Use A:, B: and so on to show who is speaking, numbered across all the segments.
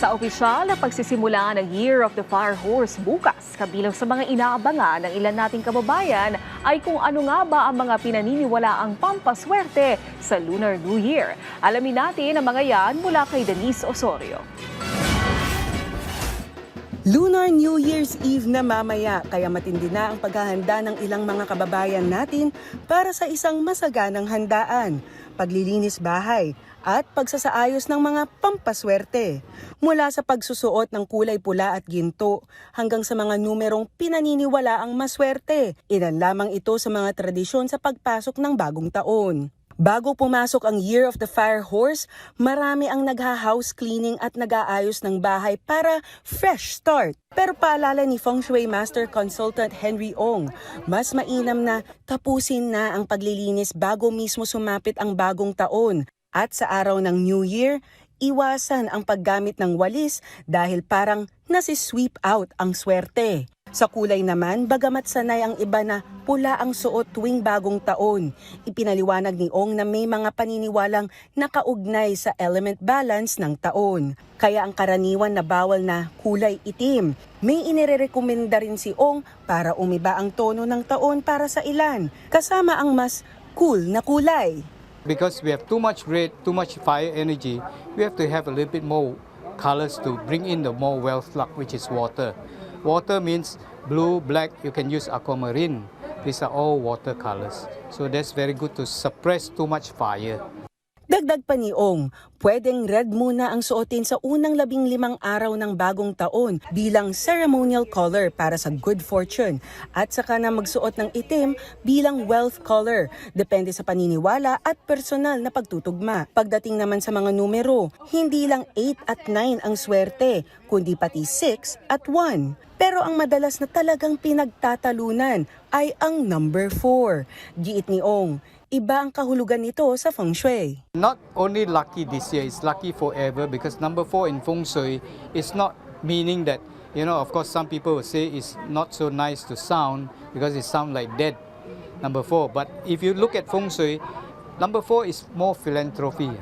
A: Sa opisyal na pagsisimula ng Year of the Fire Horse bukas, kabilang sa mga inaabangan ng ilan nating kababayan ay kung ano nga ba ang mga pinaniniwalaang pampaswerte sa Lunar New Year. Alamin natin ang mga yan mula kay Denise Osorio.
B: Lunar New Year's Eve na mamaya, kaya matindi na ang paghahanda ng ilang mga kababayan natin para sa isang masaganang handaan, paglilinis bahay at pagsasaayos ng mga pampaswerte. Mula sa pagsusuot ng kulay pula at ginto hanggang sa mga numerong pinaniniwalaang maswerte, ilan lamang ito sa mga tradisyon sa pagpasok ng bagong taon. Bago pumasok ang Year of the Fire Horse, marami ang nagha-house cleaning at nag-aayos ng bahay para fresh start. Pero paalala ni Feng Shui Master Consultant Henry Ong, mas mainam na tapusin na ang paglilinis bago mismo sumapit ang bagong taon. At sa araw ng New Year, iwasan ang paggamit ng walis dahil parang nasi-sweep out ang swerte. Sa kulay naman, bagamat sanay ang iba na pula ang suot tuwing bagong taon, ipinaliwanag ni Ong na may mga paniniwalang nakaugnay sa element balance ng taon. Kaya ang karaniwan na bawal na kulay itim. May inirekomenda rin si Ong para umiba ang tono ng taon para sa ilan, kasama ang mas cool na kulay.
C: Because we have too much red, too much fire energy, we have to have a little bit more colors to bring in the more wealth luck, which is water. Water means blue, black, you can use aquamarine. These are all water colors. So that's very good to suppress too much fire.
B: Dagdag pa ni Ong, pwedeng red muna ang suotin sa unang 15 araw ng bagong taon bilang ceremonial color para sa good fortune at saka na magsuot ng itim bilang wealth color, depende sa paniniwala at personal na pagtutugma. Pagdating naman sa mga numero, hindi lang 8 at 9 ang swerte, kundi pati 6 at 1. Pero ang madalas na talagang pinagtatalunan ay ang number 4. Giit ni Ong, iba ang kahulugan nito sa Feng Shui.
C: Not only lucky this year, it's lucky forever because number 4 in Feng Shui is not meaning that, of course some people will say it's not so nice to sound because it sounds like dead, number 4. But if you look at Feng Shui, number 4 is more philanthropy.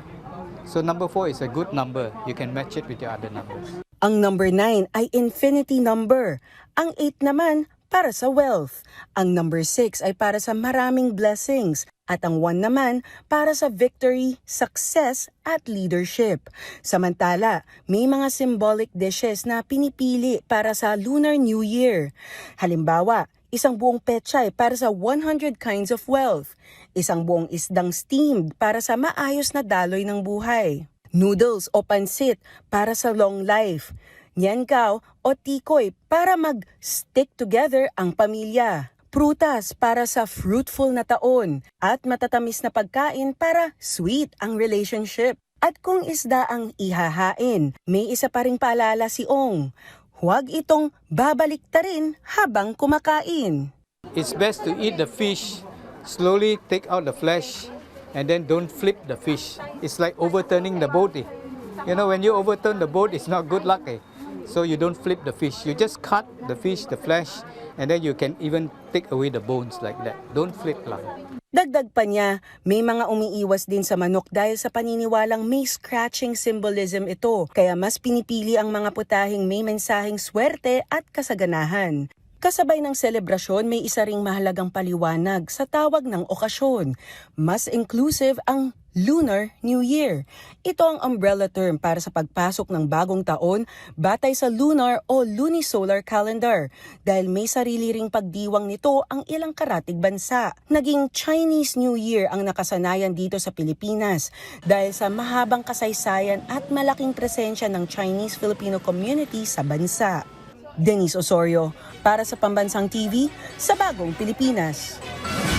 C: So number 4 is a good number. You can match it with your other numbers.
B: Ang number 9 ay infinity number. Ang 8 naman para sa wealth. Ang number 6 ay para sa maraming blessings. At ang 1 naman para sa victory, success at leadership. Samantala, may mga symbolic dishes na pinipili para sa Lunar New Year. Halimbawa, isang buong pechay para sa 100 kinds of wealth. Isang buong isdang steamed para sa maayos na daloy ng buhay. Noodles o pansit para sa long life. Niangao o tikoy para mag-stick together ang pamilya. Prutas para sa fruitful na taon at matatamis na pagkain para sweet ang relationship. At kung isda ang ihahain, may isa pa ring paalala si Ong. Huwag itong babaliktarin habang kumakain.
C: It's best to eat the fish, slowly take out the flesh, and then don't flip the fish. It's like overturning the boat. When you overturn the boat, it's not good luck. So you don't flip the fish. You just cut the fish, the flesh, and then you can even take away the bones like that. Don't flip lang.
B: Dagdag pa niya, may mga umiiwas din sa manok dahil sa paniniwalang may scratching symbolism ito. Kaya mas pinipili ang mga putahing may mensaheng swerte at kasaganahan. Kasabay ng selebrasyon, may isa ring mahalagang paliwanag sa tawag ng okasyon. Mas inclusive ang Lunar New Year. Ito ang umbrella term para sa pagpasok ng bagong taon batay sa lunar o lunisolar calendar dahil may sarili ring pagdiwang nito ang ilang karatig bansa. Naging Chinese New Year ang nakasanayan dito sa Pilipinas dahil sa mahabang kasaysayan at malaking presensya ng Chinese-Filipino community sa bansa. Denise Osorio para sa Pambansang TV sa Bagong Pilipinas.